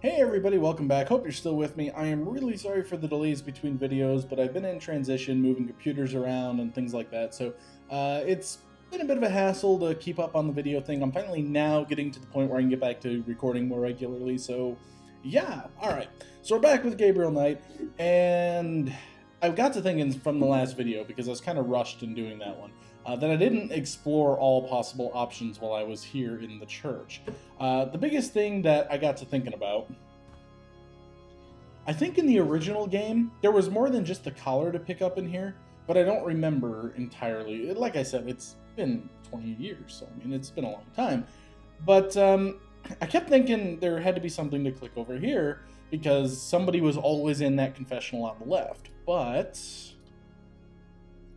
Hey everybody, welcome back. Hope you're still with me. I am really sorry for the delays between videos, but I've been in transition, moving computers around and things like that, so it's been a bit of a hassle to keep up on the video thing. I'm finally now getting to the point where I can get back to recording more regularly, so yeah, alright. So we're back with Gabriel Knight, and I got to thinking from the last video, because I was kind of rushed in doing that one, that I didn't explore all possible options while I was here in the church. The biggest thing that I got to thinking about, I think in the original game, there was more than just the collar to pick up in here, but I don't remember entirely. Like I said, it's been 20 years, so I mean, it's been a long time. But I kept thinking there had to be something to click over here, because somebody was always in that confessional on the left. But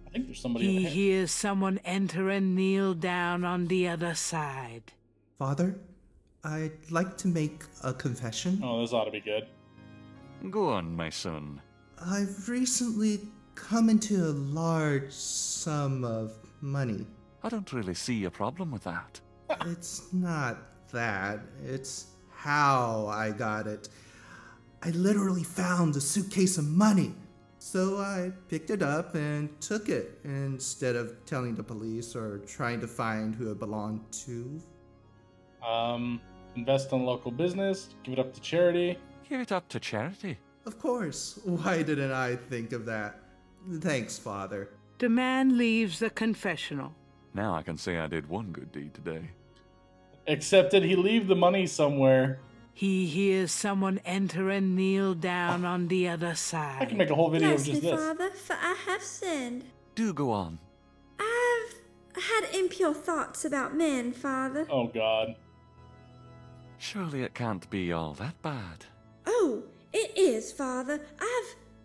I think there's somebody He over here. hears someone enter and kneel down on the other side. Father, I'd like to make a confession. Oh, this ought to be good. Go on, my son. I've recently come into a large sum of money. I don't really see a problem with that. It's not that, it's how I got it. I literally found a suitcase of money. So I picked it up and took it instead of telling the police or trying to find who it belonged to. Invest in local business, give it up to charity. Give it up to charity. Of course, why didn't I think of that? Thanks, Father. The man leaves the confessional. Now I can say I did one good deed today. Except did he leave the money somewhere? He hears someone enter and kneel down on the other I can side. make a whole video Bless of me, just this. Father, for I have sinned. Do go on. I've had impure thoughts about men, Father. Oh God. Surely it can't be all that bad. Oh, it is, Father.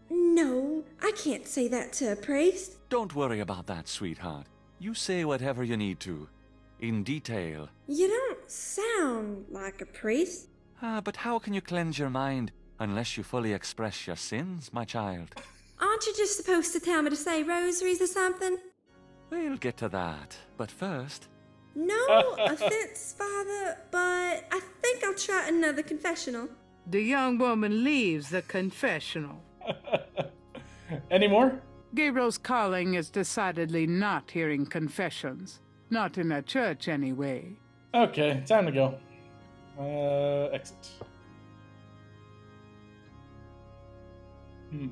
No, I can't say that to a priest. Don't worry about that, sweetheart. You say whatever you need to. In detail. You don't sound like a priest. But how can you cleanse your mind unless you fully express your sins, my child? Aren't you just supposed to tell me to say rosaries or something? We'll get to that. But first, No offense, Father, but I think I'll try another confessional. The young woman leaves the confessional. Any more? Gabriel's calling is decidedly not hearing confessions. Not in a church, anyway. Okay, time to go. Exit. I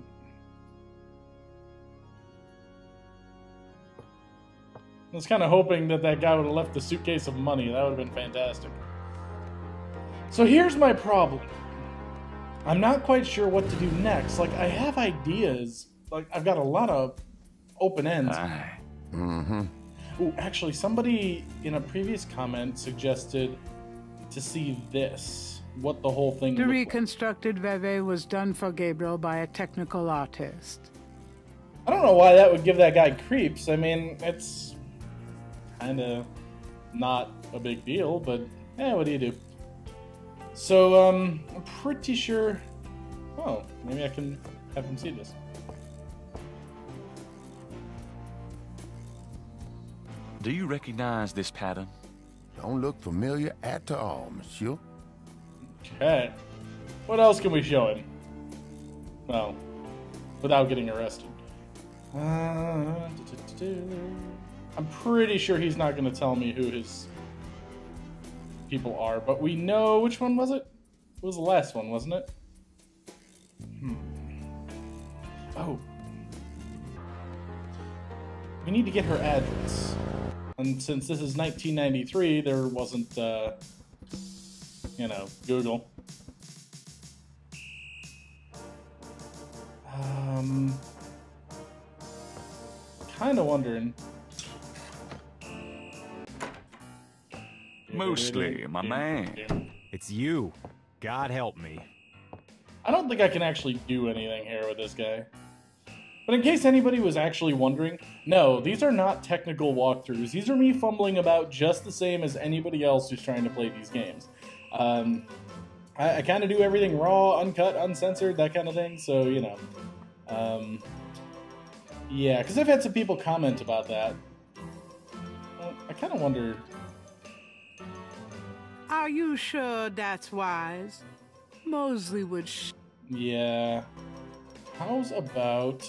was kind of hoping that that guy would have left the suitcase of money. That would have been fantastic. So here's my problem. I'm not quite sure what to do next. Like, I have ideas. Like, I've got a lot of open ends. aye. Ooh, actually, somebody in a previous comment suggested to see this. What the whole thing The looked like. reconstructed Veve was done for Gabriel by a technical artist. I don't know why that would give that guy creeps. I mean, it's kind of not a big deal, but what do you do? So, I'm pretty sure... Oh, maybe I can have him see this. Do you recognize this pattern? Don't look familiar at all, monsieur. Okay. What else can we show him? Well, without getting arrested. I'm pretty sure he's not going to tell me who his people are, but we know... Which one was it? It was the last one, wasn't it? Oh. We need to get her address. And since this is 1993, there wasn't, you know, Google. Kind of wondering. Mostly, my man. It's you. God help me. I don't think I can actually do anything here with this guy. But in case anybody was actually wondering, no, these are not technical walkthroughs. These are me fumbling about just the same as anybody else who's trying to play these games. I kind of do everything raw, uncut, uncensored, that kind of thing, so, you know. Yeah, because I've had some people comment about that. I kind of wonder... Are you sure that's wise? Mosley would Yeah. How's about...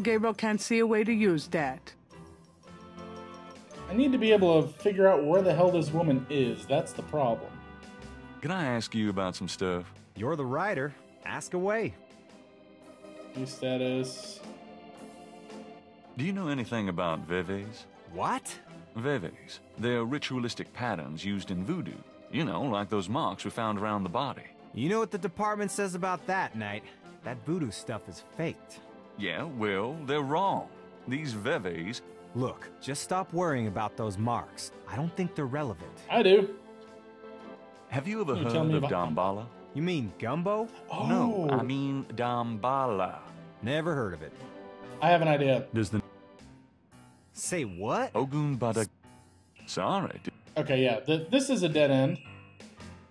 Gabriel can't see a way to use that. I need to be able to figure out where the hell this woman is. That's the problem. Can I ask you about some stuff? You're the writer. Ask away. New status. Do you know anything about veves? What? Veves. They're ritualistic patterns used in voodoo. You know, like those marks we found around the body. You know what the department says about that, Knight? That voodoo stuff is faked. Yeah, well, they're wrong. These veves... Look, just stop worrying about those marks. I don't think they're relevant. I do. Have you ever Can you heard tell me of about- Damballa? You mean gumbo? Oh. No, I mean Damballa. Never heard of it. I have an idea. Does the Say what? Ogun Bada... Sorry. Okay, yeah. This is a dead end.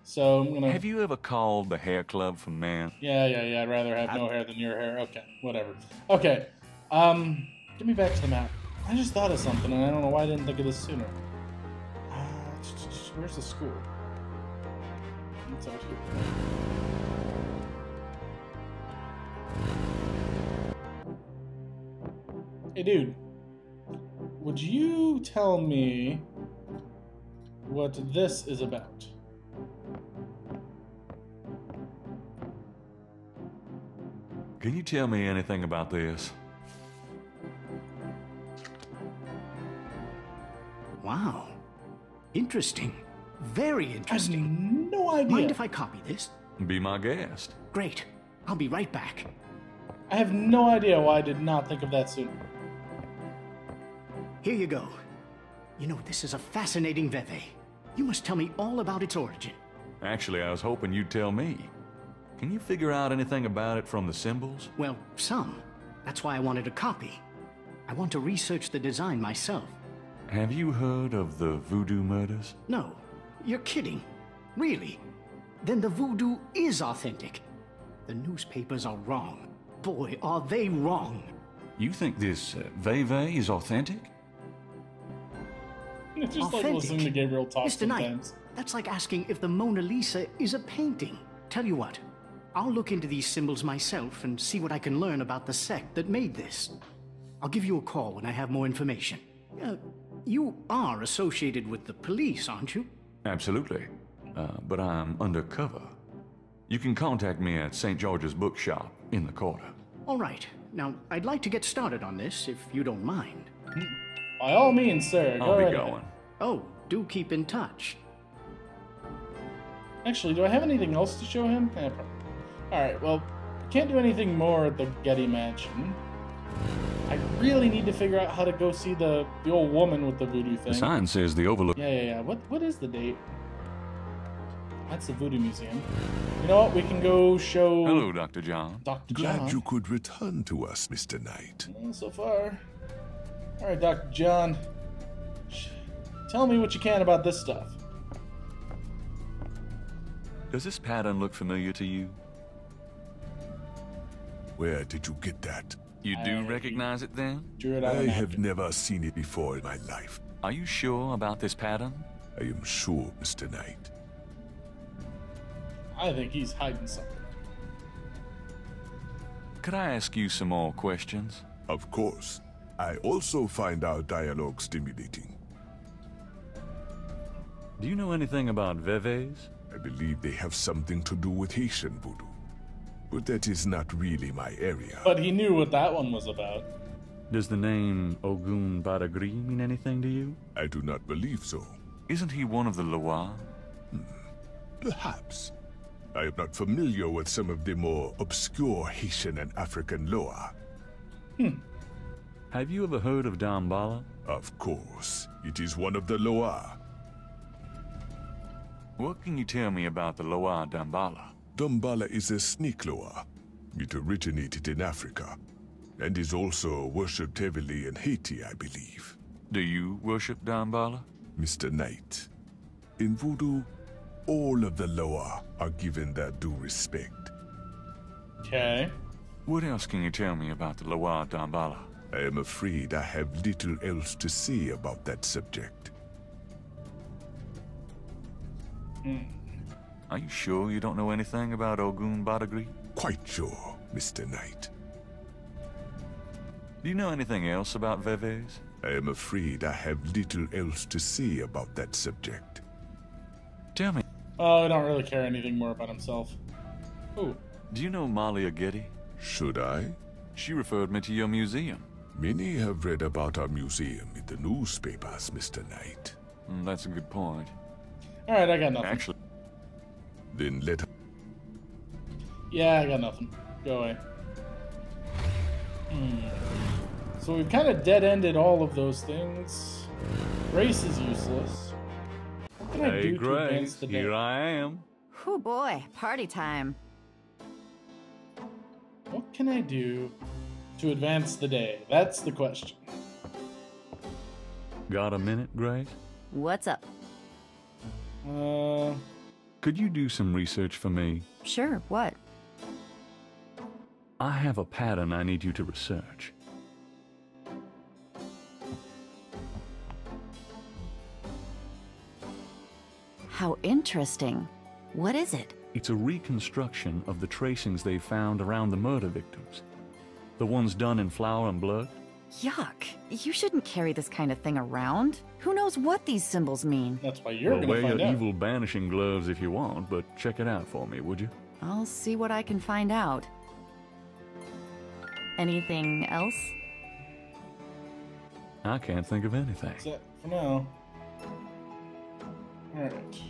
So I'm gonna... Have you ever called the hair club for men? Yeah. I'd rather have no hair than your hair. Okay, whatever. Okay. Get me back to the map. I just thought of something, and I don't know why I didn't think of this sooner. Where's the school? It's out here. Hey, dude. Would you tell me what this is about? Can you tell me anything about this? Wow. Interesting. Very I have interesting. no idea. Mind if I copy this? Be my guest. Great. I'll be right back. I have no idea why I did not think of that sooner. Here you go. You know, this is a fascinating veve. You must tell me all about its origin. Actually, I was hoping you'd tell me. Can you figure out anything about it from the symbols? Well, some. That's why I wanted a copy. I want to research the design myself. Have you heard of the voodoo murders? No, you're kidding. Really? Then the voodoo is authentic. The newspapers are wrong. Boy, are they wrong. You think this veve is authentic? It's just like Authentic? listening to Gabriel talk Mr. Knight, sometimes. that's like asking if the Mona Lisa is a painting. Tell you what, I'll look into these symbols myself and see what I can learn about the sect that made this. I'll give you a call when I have more information. You are associated with the police, aren't you? Absolutely. But I'm undercover. You can contact me at St. George's Bookshop in the quarter. All right. Now, I'd like to get started on this, if you don't mind. By all means, sir. I'll be right ahead. going. Oh, do keep in touch. Actually, do I have anything else to show him? Yeah, probably. Alright, well, can't do anything more at the Getty Mansion. I really need to figure out how to go see the old woman with the voodoo thing. The sign says the Overlook. Yeah. What is the date? That's the Voodoo Museum. You know what? We can go show... Hello, Dr. John. Dr. Glad John. you could return to us, Mr. Knight. Well, so far. Alright, Dr. John. Tell me what you can about this stuff. Does this pattern look familiar to you? Where did you get that? You do recognize it then? Drew it out I on a have napkin. never seen it before in my life. Are you sure about this pattern? I am sure, Mr. Knight. I think he's hiding something. Could I ask you some more questions? Of course. I also find our dialogue stimulating. Do you know anything about veves? I believe they have something to do with Haitian voodoo. But that is not really my area. But he knew what that one was about. Does the name Ogun Badagri mean anything to you? I do not believe so. Isn't he one of the Loa? Perhaps. I am not familiar with some of the more obscure Haitian and African Loa. Have you ever heard of Damballa? Of course. It is one of the Loa. What can you tell me about the Loa Damballa? Damballa is a snake Loa. It originated in Africa, and is also worshipped heavily in Haiti, I believe. Do you worship Damballa? Mr. Knight, in voodoo, all of the Loa are given their due respect. Okay. What else can you tell me about the Loa Damballa? I am afraid I have little else to say about that subject. Are you sure you don't know anything about Ogun Badagri? Quite sure, Mr. Knight. Do you know anything else about Veves? I am afraid I have little else to say about that subject. Tell me. Oh, I don't really care anything more about himself. Ooh. Do you know Malia Getty? Should I? She referred me to your museum. Many have read about our museum in the newspapers, Mr. Knight. That's a good point. Alright, I got nothing. Actually, Then let her... Yeah, I got nothing. Go away. So we've kind of dead-ended all of those things. Grace is useless. What can I do to advance the day? Here I am. Oh boy, party time. What can I do to advance the day? That's the question. Got a minute, Grace? What's up? Could you do some research for me? Sure, what? I have a pattern I need you to research. How interesting. What is it? It's a reconstruction of the tracings they found around the murder victims. The ones done in flour and blood. Yuck. You shouldn't carry this kind of thing around. Who knows what these symbols mean? That's why you're Well, gonna wear find your out. evil banishing gloves if you want, but check it out for me, would you? I'll see what I can find out. Anything else? I can't think of anything. That's it for now. Alright.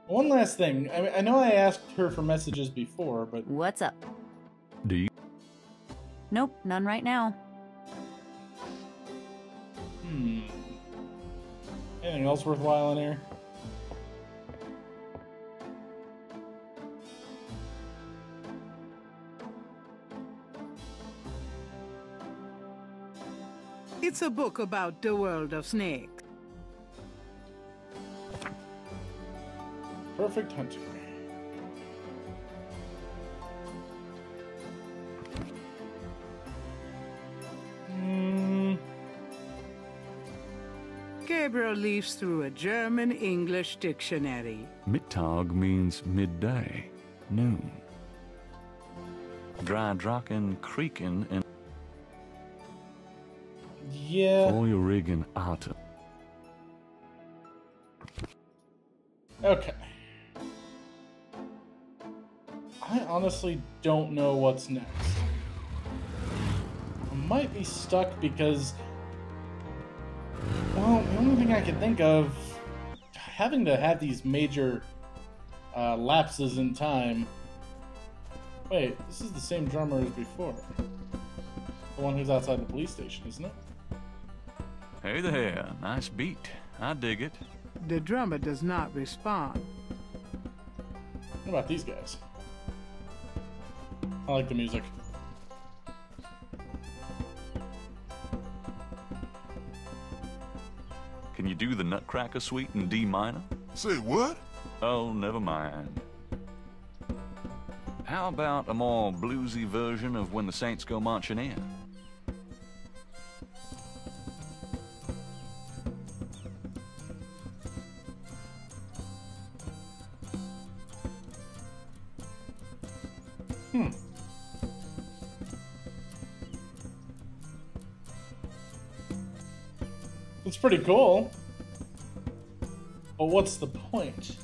One last thing. I know I asked her for messages before, but... What's up? Do you? Nope, none right now. Anything else worthwhile in here? It's a book about the world of snakes. Perfect hunter. Gabriel leafs through a German-English dictionary. Mittag means midday, noon. Dry Draken Creakin and Yeah. Feuerigen Atem. Okay. I honestly don't know what's next. I might be stuck because, well, the only thing I can think of, having to have these major lapses in time. Wait, this is the same drummer as before. The one who's outside the police station, isn't it? Hey there, nice beat. I dig it. The drummer does not respond. What about these guys? I like the music. Can you do the Nutcracker Suite in D minor? Say what? Oh, never mind. How about a more bluesy version of When the Saints Go Marching In? It's pretty cool. But what's the point?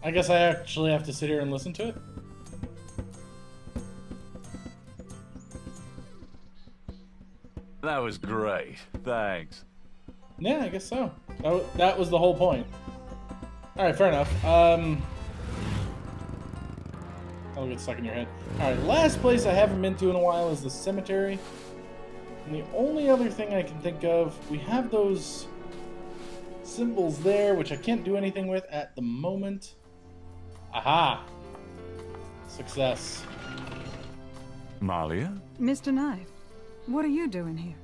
I guess I actually have to sit here and listen to it. That was great. Thanks. Yeah, I guess so. That was the whole point. Alright, fair enough. I'll get stuck in your head. Alright, last place I haven't been to in a while is the cemetery. And the only other thing I can think of, we have those symbols there, which I can't do anything with at the moment. Aha! Success. Malia? Mr. Knight, what are you doing here?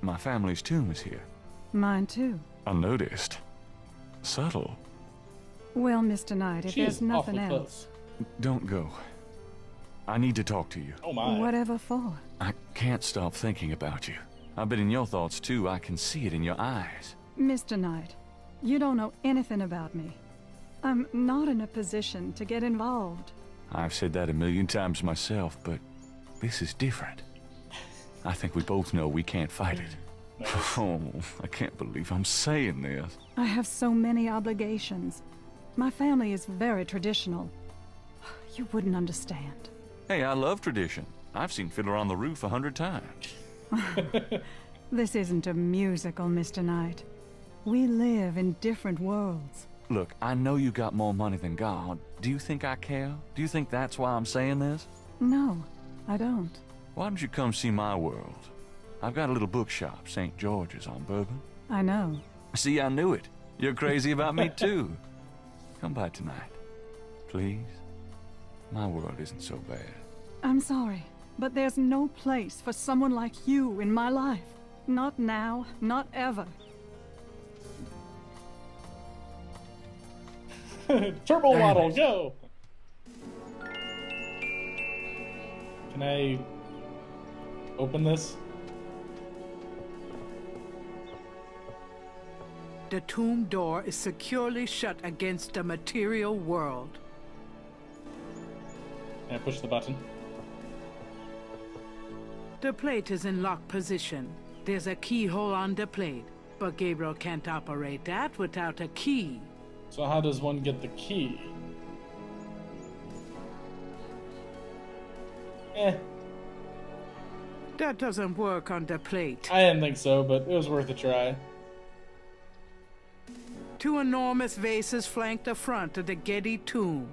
My family's tomb is here. Mine too. Unnoticed. Subtle. Well, Mr. Knight, if there's nothing else... Don't go. I need to talk to you. Oh my. Whatever for? I can't stop thinking about you. I've been in your thoughts too. I can see it in your eyes. Mr. Knight, you don't know anything about me. I'm not in a position to get involved. I've said that a million times myself, but this is different. I think we both know we can't fight it. Oh, I can't believe I'm saying this. I have so many obligations. My family is very traditional. You wouldn't understand. Hey, I love tradition. I've seen Fiddler on the Roof 100 times. This isn't a musical, Mr. Knight. We live in different worlds. Look, I know you got more money than God. Do you think I care? Do you think that's why I'm saying this? No, I don't. Why don't you come see my world? I've got a little bookshop, St. George's on Bourbon. I know. See, I knew it. You're crazy about me too. Come by tonight, please. My world isn't so bad. I'm sorry, but there's no place for someone like you in my life. Not now, not ever. Turbo Waddle, go! Can I open this? The tomb door is securely shut against the material world. Can I push the button? The plate is in lock position. There's a keyhole on the plate, but Gabriel can't operate that without a key. So how does one get the key? That doesn't work on the plate. I didn't think so, but it was worth a try. Two enormous vases flank the front of the Getty tomb.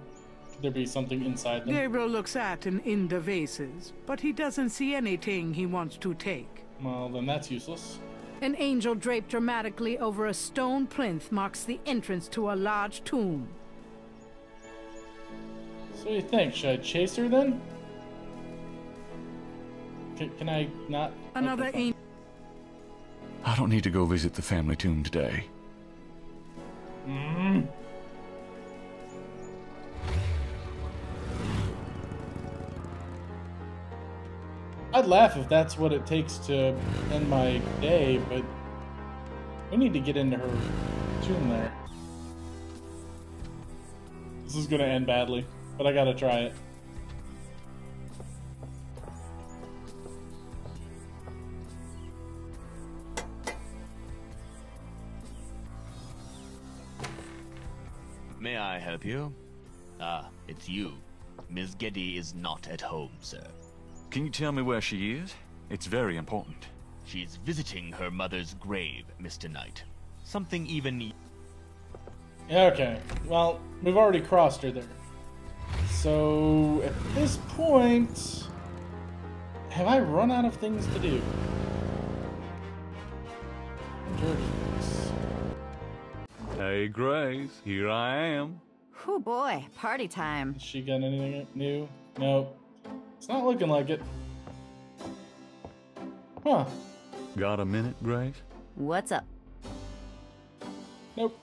Could there be something inside them? Gabriel looks at and in the vases, but he doesn't see anything he wants to take. Well, then that's useless. An angel draped dramatically over a stone plinth marks the entrance to a large tomb. So what do you think? Should I chase her then? Can I not? Another angel. I don't need to go visit the family tomb today. I'd laugh if that's what it takes to end my day, but we need to get into her tomb there. This is gonna end badly, but I gotta try it. May I help you? Ah, it's you. Ms. Getty is not at home, sir. Can you tell me where she is? It's very important. She's visiting her mother's grave, Mr. Knight. Something even... Okay, well, we've already crossed her there. So, at this point... have I run out of things to do? Hey, Grace, here I am. Oh boy, party time. Has she got anything new? Nope. It's not looking like it. Huh. Got a minute, Grace? What's up? Nope.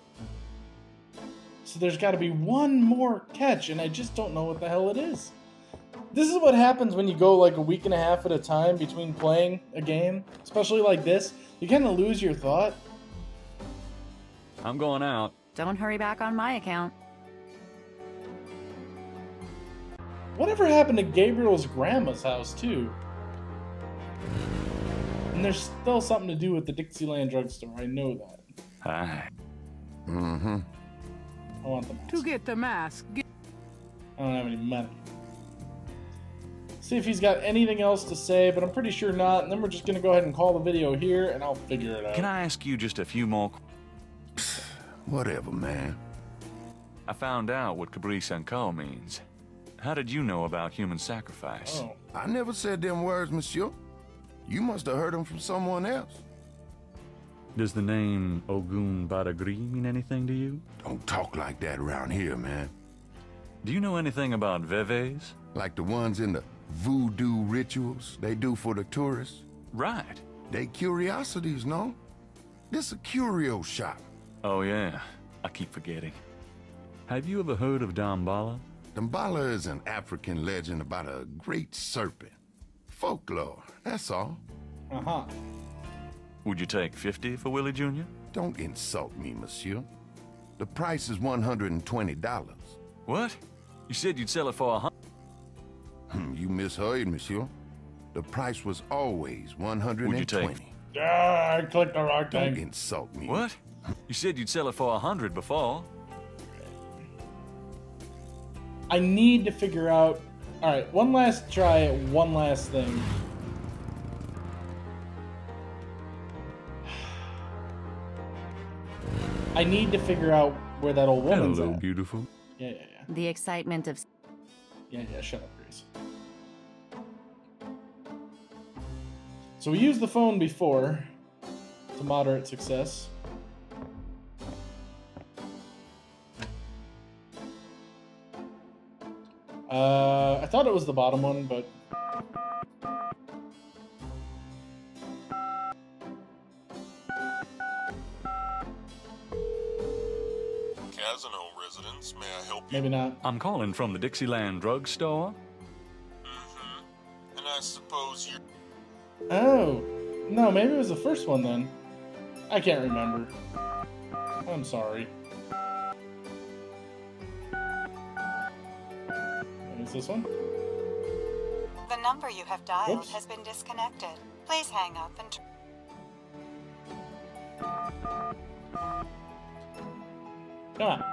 So there's got to be one more catch, and I just don't know what the hell it is. This is what happens when you go like a week and a half at a time between playing a game, especially like this. You kind of lose your thought. I'm going out. Don't hurry back on my account. Whatever happened to Gabriel's grandma's house, too? And there's still something to do with the Dixieland drugstore. I know that. Hi. I want the mask. To get the mask, I don't have any money. See if he's got anything else to say, but I'm pretty sure not. And then we're just going to go ahead and call the video here, and I'll figure it out. Can I ask you just a few more? Whatever, man. I found out what Cabri Sankal means. How did you know about human sacrifice? Oh. I never said them words, monsieur. You must have heard them from someone else. Does the name Ogun Badagri mean anything to you? Don't talk like that around here, man. Do you know anything about Veves? Like the ones in the voodoo rituals they do for the tourists? Right. They curiosities, no? This a curio shop. Oh yeah, I keep forgetting. Have you ever heard of Damballa? Damballa is an African legend about a great serpent. Folklore, that's all. Uh-huh. Would you take 50 for Willie Jr.? Don't insult me, monsieur. The price is $120. What? You said you'd sell it for $100. You misheard, monsieur. The price was always $120. Would you take? Ah, I clicked the wrong Don't thing. insult me. What? You said you'd sell it for $100 before. I need to figure out... Alright, one last try at one last thing. I need to figure out where that old woman's Hello, at. beautiful. Yeah. The excitement of... Yeah, shut up, Grace. So we used the phone before to moderate success. I thought it was the bottom one, but... Casino residents, may I help you? Maybe not. I'm calling from the Dixieland drugstore. Mm-hmm. And I suppose you... Oh. No, maybe it was the first one then. I can't remember. I'm sorry. Is this one? The number you have dialed has been disconnected. Please hang up and... Come on.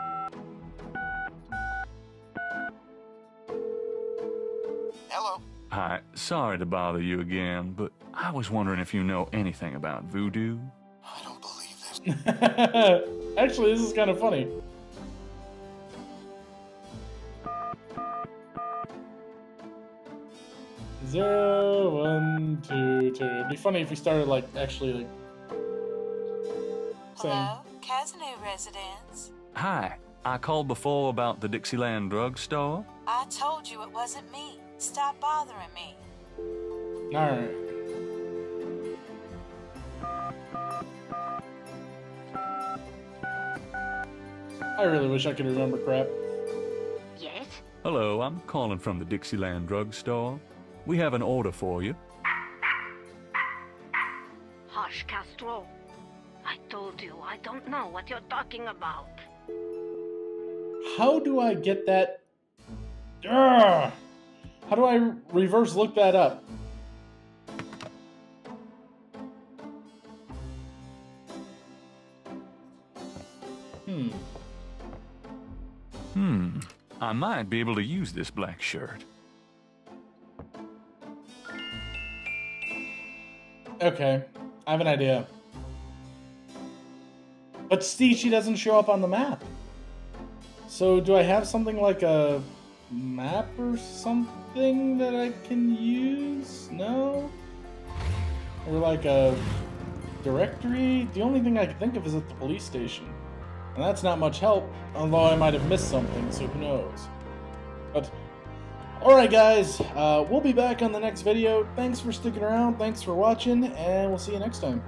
Hello. Hi, sorry to bother you again, but I was wondering if you know anything about voodoo. I don't believe this. Actually, this is kind of funny. Zero, 1, 2, 2. It'd be funny if we started like actually like saying. Hello, Casino residents. Hi, I called before about the Dixieland drugstore. I told you it wasn't me. Stop bothering me. Alright. I really wish I could remember crap. Yes? Hello, I'm calling from the Dixieland drugstore. We have an order for you. Hush, Castro. I told you, I don't know what you're talking about. How do I get that? How do I reverse look that up? I might be able to use this black shirt. Okay, I have an idea. But Stichi doesn't show up on the map. So do I have something like a map or something that I can use? No? Or like a directory? The only thing I can think of is at the police station. And that's not much help, although I might have missed something, so who knows. But, alright guys, we'll be back on the next video. Thanks for sticking around, thanks for watching, and we'll see you next time.